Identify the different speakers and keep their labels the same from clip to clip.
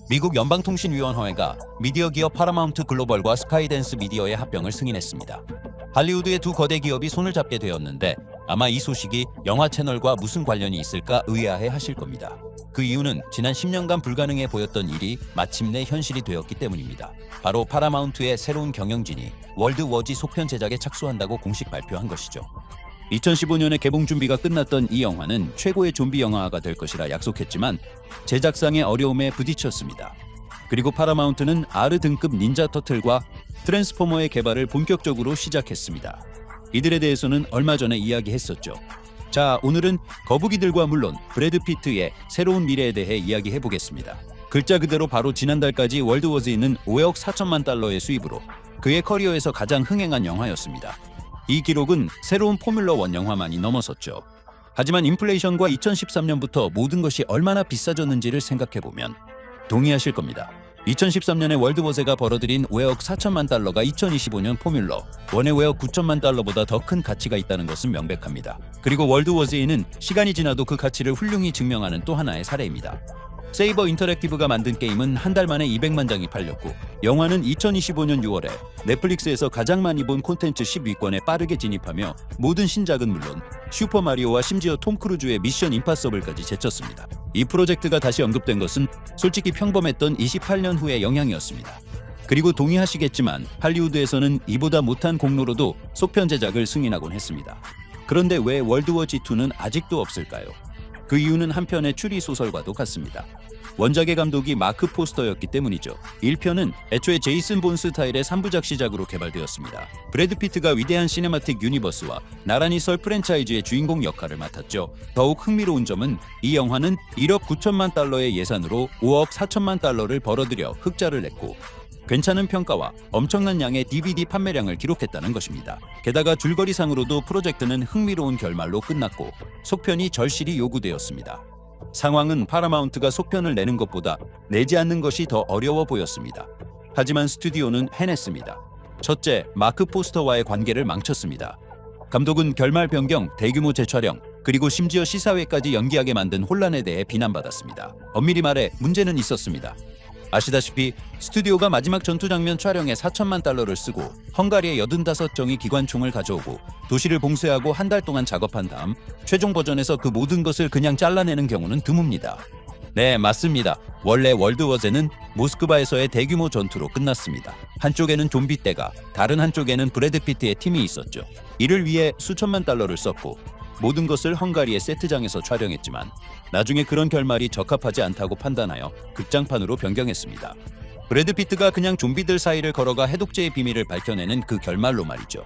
Speaker 1: 미국 연방통신위원회가 미디어 기업 파라마운트 글로벌과 스카이댄스 미디어의 합병을 승인했습니다. 할리우드의 두 거대 기업이 손을 잡게 되었는데 아마 이 소식이 영화 채널과 무슨 관련이 있을까 의아해 하실 겁니다. 그 이유는 지난 10년간 불가능해 보였던 일이 마침내 현실이 되었기 때문입니다. 바로 파라마운트의 새로운 경영진이 월드워지 속편 제작에 착수한다고 공식 발표한 것이죠. 2015년에 개봉 준비가 끝났던 이 영화는 최고의 좀비 영화가 될 것이라 약속했지만 제작상의 어려움에 부딪혔습니다. 그리고 파라마운트는 R 등급 닌자 터틀과 트랜스포머의 개발을 본격적으로 시작했습니다. 이들에 대해서는 얼마 전에 이야기했었죠. 자, 오늘은 거북이들과 물론 브래드 피트의 새로운 미래에 대해 이야기해보겠습니다. 글자 그대로 바로 지난달까지 월드워즈는 5억 4천만 달러의 수입으로 그의 커리어에서 가장 흥행한 영화였습니다. 이 기록은 새로운 포뮬러 1 영화만이 넘어섰죠. 하지만 인플레이션과 2013년부터 모든 것이 얼마나 비싸졌는지를 생각해보면 동의하실 겁니다. 2013년에 월드워즈가 벌어들인 5억 4천만 달러가 2025년 포뮬러 1의 5억 9천만 달러보다 더 큰 가치가 있다는 것은 명백합니다. 그리고 월드워즈는 시간이 지나도 그 가치를 훌륭히 증명하는 또 하나의 사례입니다. 세이버 인터랙티브가 만든 게임은 한 달 만에 200만 장이 팔렸고 영화는 2025년 6월에 넷플릭스에서 가장 많이 본 콘텐츠 10위권에 빠르게 진입하며 모든 신작은 물론 슈퍼마리오와 심지어 톰 크루즈의 미션 임파서블까지 제쳤습니다. 이 프로젝트가 다시 언급된 것은 솔직히 평범했던 28년 후의 영향이었습니다. 그리고 동의하시겠지만 할리우드에서는 이보다 못한 공로로도 속편 제작을 승인하곤 했습니다. 그런데 왜 월드워즈2는 아직도 없을까요? 그 이유는 한편의 추리 소설과도 같습니다. 원작의 감독이 마크 포스터였기 때문이죠. 1편은 애초에 제이슨 본 스타일의 3부작 시작으로 개발되었습니다. 브래드 피트가 위대한 시네마틱 유니버스와 나란히 설 프랜차이즈의 주인공 역할을 맡았죠. 더욱 흥미로운 점은 이 영화는 1억 9천만 달러의 예산으로 5억 4천만 달러를 벌어들여 흑자를 냈고 괜찮은 평가와 엄청난 양의 DVD 판매량을 기록했다는 것입니다. 게다가 줄거리상으로도 프로젝트는 흥미로운 결말로 끝났고 속편이 절실히 요구되었습니다. 상황은 파라마운트가 속편을 내는 것보다 내지 않는 것이 더 어려워 보였습니다. 하지만 스튜디오는 해냈습니다. 첫째, 마크 포스터와의 관계를 망쳤습니다. 감독은 결말 변경, 대규모 재촬영, 그리고 심지어 시사회까지 연기하게 만든 혼란에 대해 비난받았습니다. 엄밀히 말해 문제는 있었습니다. 아시다시피 스튜디오가 마지막 전투 장면 촬영에 4천만 달러를 쓰고 헝가리의 85정의 기관총을 가져오고 도시를 봉쇄하고 한 달 동안 작업한 다음 최종 버전에서 그 모든 것을 그냥 잘라내는 경우는 드뭅니다. 네, 맞습니다. 원래 월드워즈는 모스크바에서의 대규모 전투로 끝났습니다. 한쪽에는 좀비 떼가, 다른 한쪽에는 브래드 피트의 팀이 있었죠. 이를 위해 수천만 달러를 썼고 모든 것을 헝가리의 세트장에서 촬영했지만 나중에 그런 결말이 적합하지 않다고 판단하여 극장판으로 변경했습니다. 브래드 피트가 그냥 좀비들 사이를 걸어가 해독제의 비밀을 밝혀내는 그 결말로 말이죠.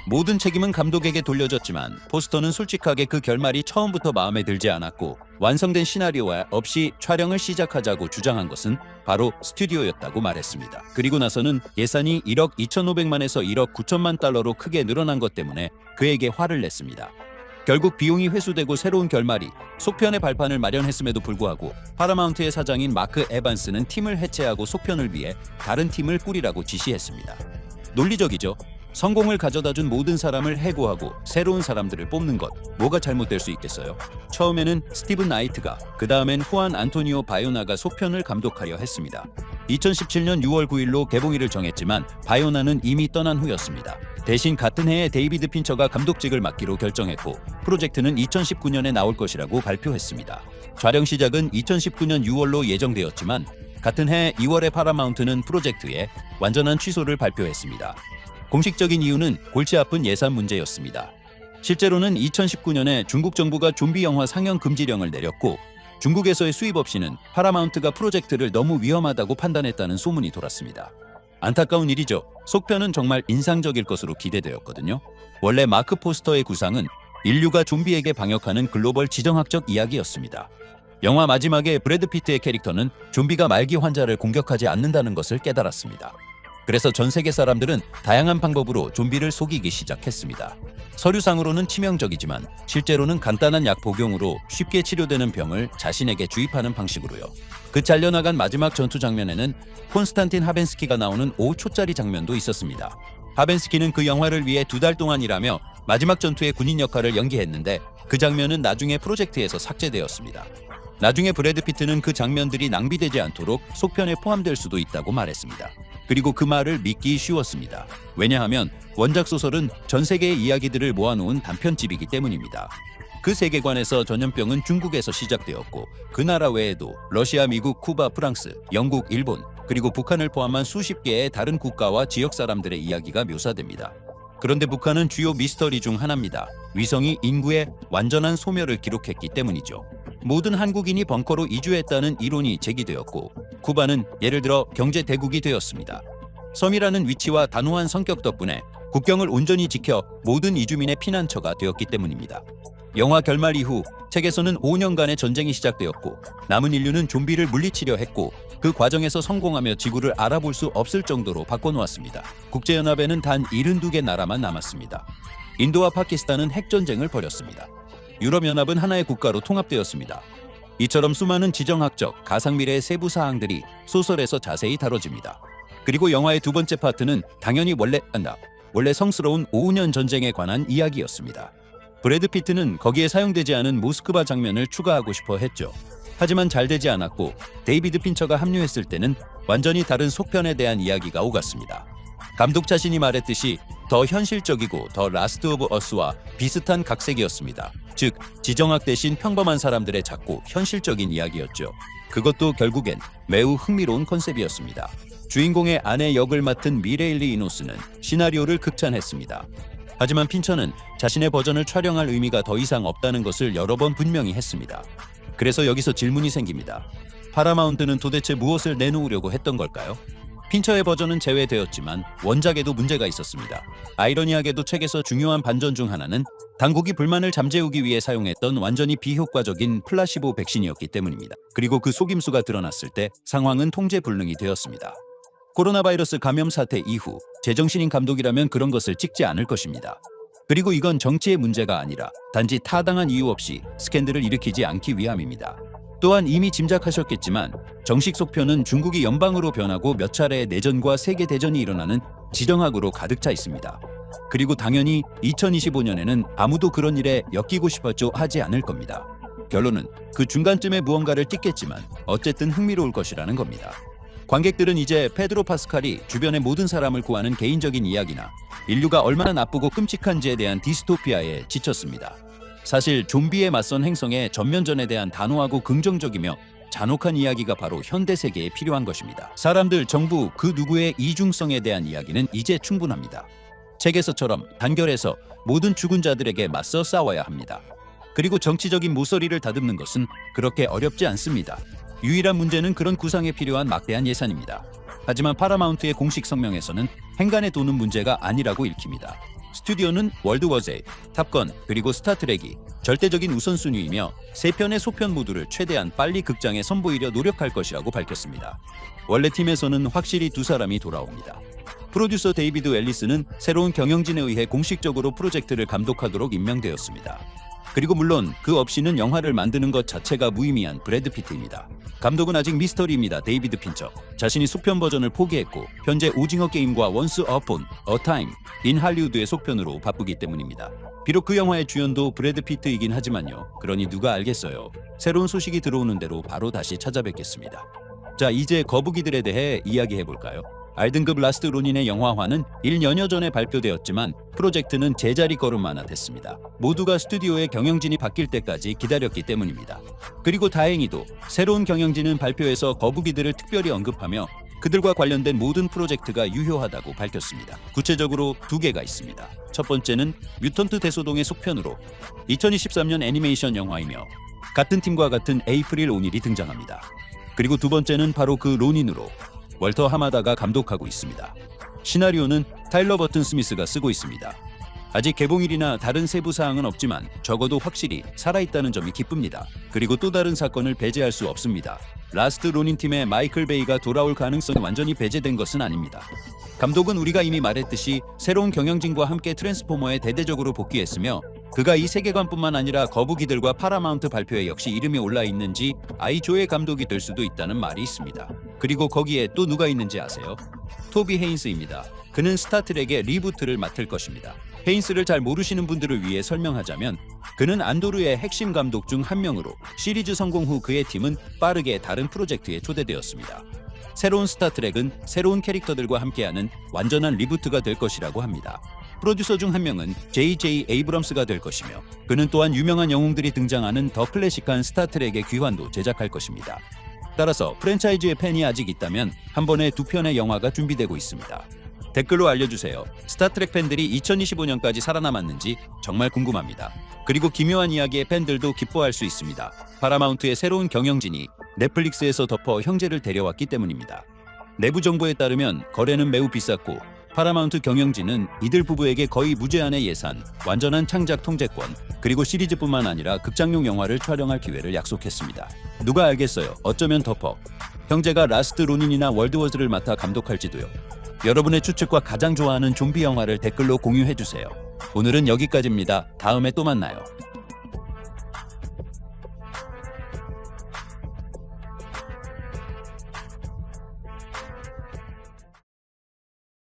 Speaker 1: 모든 책임은 감독에게 돌려졌지만 포스터는 솔직하게 그 결말이 처음부터 마음에 들지 않았고 완성된 시나리오와 없이 촬영을 시작하자고 주장한 것은 바로 스튜디오였다고 말했습니다. 그리고 나서는 예산이 1억 2,500만에서 1억 9천만 달러로 크게 늘어난 것 때문에 그에게 화를 냈습니다. 결국 비용이 회수되고 새로운 결말이 속편의 발판을 마련했음에도 불구하고 파라마운트의 사장인 마크 에반스는 팀을 해체하고 속편을 위해 다른 팀을 꾸리라고 지시했습니다. 논리적이죠. 성공을 가져다준 모든 사람을 해고하고 새로운 사람들을 뽑는 것, 뭐가 잘못될 수 있겠어요? 처음에는 스티븐 나이트가, 그 다음엔 후안 안토니오 바요나가 속편을 감독하려 했습니다. 2017년 6월 9일로 개봉일을 정했지만 바요나는 이미 떠난 후였습니다. 대신 같은 해에 데이비드 핀처가 감독직을 맡기로 결정했고 프로젝트는 2019년에 나올 것이라고 발표했습니다. 촬영 시작은 2019년 6월로 예정되었지만 같은 해 2월에 파라마운트는 프로젝트의 완전한 취소를 발표했습니다. 공식적인 이유는 골치 아픈 예산 문제였습니다. 실제로는 2019년에 중국 정부가 좀비 영화 상영 금지령을 내렸고 중국에서의 수입 없이는 파라마운트가 프로젝트를 너무 위험하다고 판단했다는 소문이 돌았습니다. 안타까운 일이죠. 속편은 정말 인상적일 것으로 기대되었거든요. 원래 마크 포스터의 구상은 인류가 좀비에게 방역하는 글로벌 지정학적 이야기였습니다. 영화 마지막에 브래드 피트의 캐릭터는 좀비가 말기 환자를 공격하지 않는다는 것을 깨달았습니다. 그래서 전 세계 사람들은 다양한 방법으로 좀비를 속이기 시작했습니다. 서류상으로는 치명적이지만 실제로는 간단한 약 복용으로 쉽게 치료되는 병을 자신에게 주입하는 방식으로요. 그 잘려나간 마지막 전투 장면에는 콘스탄틴 하벤스키가 나오는 5초짜리 장면도 있었습니다. 하벤스키는 그 영화를 위해 2달 동안 일하며 마지막 전투의 군인 역할을 연기했는데 그 장면은 나중에 프로젝트에서 삭제되었습니다. 나중에 브래드 피트는 그 장면들이 낭비되지 않도록 속편에 포함될 수도 있다고 말했습니다. 그리고 그 말을 믿기 쉬웠습니다. 왜냐하면 원작 소설은 전 세계의 이야기들을 모아놓은 단편집이기 때문입니다. 그 세계관에서 전염병은 중국에서 시작되었고 그 나라 외에도 러시아, 미국, 쿠바, 프랑스, 영국, 일본, 그리고 북한을 포함한 수십 개의 다른 국가와 지역 사람들의 이야기가 묘사됩니다. 그런데 북한은 주요 미스터리 중 하나입니다. 위성이 인구의 완전한 소멸을 기록했기 때문이죠. 모든 한국인이 벙커로 이주했다는 이론이 제기되었고 쿠바는 예를 들어 경제 대국이 되었습니다. 섬이라는 위치와 단호한 성격 덕분에 국경을 온전히 지켜 모든 이주민의 피난처가 되었기 때문입니다. 영화 결말 이후 책에서는 5년간의 전쟁이 시작되었고 남은 인류는 좀비를 물리치려 했고 그 과정에서 성공하며 지구를 알아볼 수 없을 정도로 바꿔놓았습니다. 국제연합에는 단 72개 나라만 남았습니다. 인도와 파키스탄은 핵전쟁을 벌였습니다. 유럽연합은 하나의 국가로 통합되었습니다. 이처럼 수많은 지정학적, 가상미래의 세부 사항들이 소설에서 자세히 다뤄집니다. 그리고 영화의 두 번째 파트는 당연히 원래 성스러운 5년 전쟁에 관한 이야기였습니다. 브래드 피트는 거기에 사용되지 않은 모스크바 장면을 추가하고 싶어 했죠. 하지만 잘 되지 않았고 데이비드 핀처가 합류했을 때는 완전히 다른 속편에 대한 이야기가 오갔습니다. 감독 자신이 말했듯이 더 현실적이고 더 라스트 오브 어스와 비슷한 각색이었습니다. 즉 지정학 대신 평범한 사람들의 작고 현실적인 이야기였죠. 그것도 결국엔 매우 흥미로운 컨셉이었습니다. 주인공의 아내 역을 맡은 미레일리 이노스는 시나리오를 극찬했습니다. 하지만 핀처는 자신의 버전을 촬영할 의미가 더 이상 없다는 것을 여러 번 분명히 했습니다. 그래서 여기서 질문이 생깁니다. 파라마운트는 도대체 무엇을 내놓으려고 했던 걸까요? 핀처의 버전은 제외되었지만 원작에도 문제가 있었습니다. 아이러니하게도 책에서 중요한 반전 중 하나는 당국이 불만을 잠재우기 위해 사용했던 완전히 비효과적인 플라시보 백신이었기 때문입니다. 그리고 그 속임수가 드러났을 때 상황은 통제불능이 되었습니다. 코로나 바이러스 감염 사태 이후 제정신인 감독이라면 그런 것을 찍지 않을 것입니다. 그리고 이건 정치의 문제가 아니라 단지 타당한 이유 없이 스캔들을 일으키지 않기 위함입니다. 또한 이미 짐작하셨겠지만 정식 속편은 중국이 연방으로 변하고 몇 차례의 내전과 세계대전이 일어나는 지정학으로 가득 차 있습니다. 그리고 당연히 2025년에는 아무도 그런 일에 엮이고 싶었죠 하지 않을 겁니다. 결론은 그 중간쯤에 무언가를 띠겠지만 어쨌든 흥미로울 것이라는 겁니다. 관객들은 이제 페드로 파스칼이 주변의 모든 사람을 구하는 개인적인 이야기나 인류가 얼마나 나쁘고 끔찍한지에 대한 디스토피아에 지쳤습니다. 사실 좀비에 맞선 행성의 전면전에 대한 단호하고 긍정적이며 잔혹한 이야기가 바로 현대 세계에 필요한 것입니다. 사람들, 정부, 그 누구의 이중성에 대한 이야기는 이제 충분합니다. 책에서처럼 단결해서 모든 죽은 자들에게 맞서 싸워야 합니다. 그리고 정치적인 모서리를 다듬는 것은 그렇게 어렵지 않습니다. 유일한 문제는 그런 구상에 필요한 막대한 예산입니다. 하지만 파라마운트의 공식 성명에서는 행간에 도는 문제가 아니라고 읽힙니다. 스튜디오는 월드워제, 탑건, 그리고 스타트rek이 절대적인 우선순위이며 세 편의 소편 모두를 최대한 빨리 극장에 선보이려 노력할 것이라고 밝혔습니다. 원래 팀에서는 확실히 두 사람이 돌아옵니다. 프로듀서 데이비드 앨리스는 새로운 경영진에 의해 공식적으로 프로젝트를 감독하도록 임명되었습니다. 그리고 물론 그 없이는 영화를 만드는 것 자체가 무의미한 브래드 피트입니다. 감독은 아직 미스터리입니다. 데이비드 핀처. 자신이 속편 버전을 포기했고 현재 오징어 게임과 원스 어폰 어 타임 인 할리우드의 속편으로 바쁘기 때문입니다. 비록 그 영화의 주연도 브래드 피트이긴 하지만요. 그러니 누가 알겠어요. 새로운 소식이 들어오는 대로 바로 다시 찾아뵙겠습니다. 자, 이제 거북이들에 대해 이야기해볼까요? 알등급 라스트 로닌의 영화화는 1년여 전에 발표되었지만 프로젝트는 제자리 걸음마나 됐습니다. 모두가 스튜디오의 경영진이 바뀔 때까지 기다렸기 때문입니다. 그리고 다행히도 새로운 경영진은 발표에서 거북이들을 특별히 언급하며 그들과 관련된 모든 프로젝트가 유효하다고 밝혔습니다. 구체적으로 두 개가 있습니다. 첫 번째는 뮤턴트 대소동의 속편으로 2023년 애니메이션 영화이며 같은 팀과 같은 에이프릴 오닐이 등장합니다. 그리고 두 번째는 바로 그 로닌으로 월터 하마다가 감독하고 있습니다. 시나리오는 타일러 버튼 스미스가 쓰고 있습니다. 아직 개봉일이나 다른 세부 사항은 없지만 적어도 확실히 살아있다는 점이 기쁩니다. 그리고 또 다른 사건을 배제할 수 없습니다. 라스트 로닌 팀의 마이클 베이가 돌아올 가능성이 완전히 배제된 것은 아닙니다. 감독은 우리가 이미 말했듯이 새로운 경영진과 함께 트랜스포머에 대대적으로 복귀했으며 그가 이 세계관뿐만 아니라 거북이들과 파라마운트 발표에 역시 이름이 올라 있는지 아이조의 감독이 될 수도 있다는 말이 있습니다. 그리고 거기에 또 누가 있는지 아세요? 토비 헤인스입니다. 그는 스타트랙의 리부트를 맡을 것입니다. 헤인스를 잘 모르시는 분들을 위해 설명하자면 그는 안도르의 핵심 감독 중 한 명으로 시리즈 성공 후 그의 팀은 빠르게 다른 프로젝트에 초대되었습니다. 새로운 스타트랙은 새로운 캐릭터들과 함께하는 완전한 리부트가 될 것이라고 합니다. 프로듀서 중 한 명은 J.J. 에이브럼스가 될 것이며 그는 또한 유명한 영웅들이 등장하는 더 클래식한 스타트랙의 귀환도 제작할 것입니다. 따라서 프랜차이즈의 팬이 아직 있다면 한 번에 2편의 영화가 준비되고 있습니다. 댓글로 알려주세요. 스타트랙 팬들이 2025년까지 살아남았는지 정말 궁금합니다. 그리고 기묘한 이야기의 팬들도 기뻐할 수 있습니다. 파라마운트의 새로운 경영진이 넷플릭스에서 덮어 형제를 데려왔기 때문입니다. 내부 정보에 따르면 거래는 매우 비쌌고 파라마운트 경영진은 이들 부부에게 거의 무제한의 예산, 완전한 창작 통제권, 그리고 시리즈뿐만 아니라 극장용 영화를 촬영할 기회를 약속했습니다. 누가 알겠어요. 어쩌면 덮어 형제가 라스트 로닌이나 월드워즈를 맡아 감독할지도요. 여러분의 추측과 가장 좋아하는 좀비 영화를 댓글로 공유해주세요. 오늘은 여기까지입니다. 다음에 또 만나요.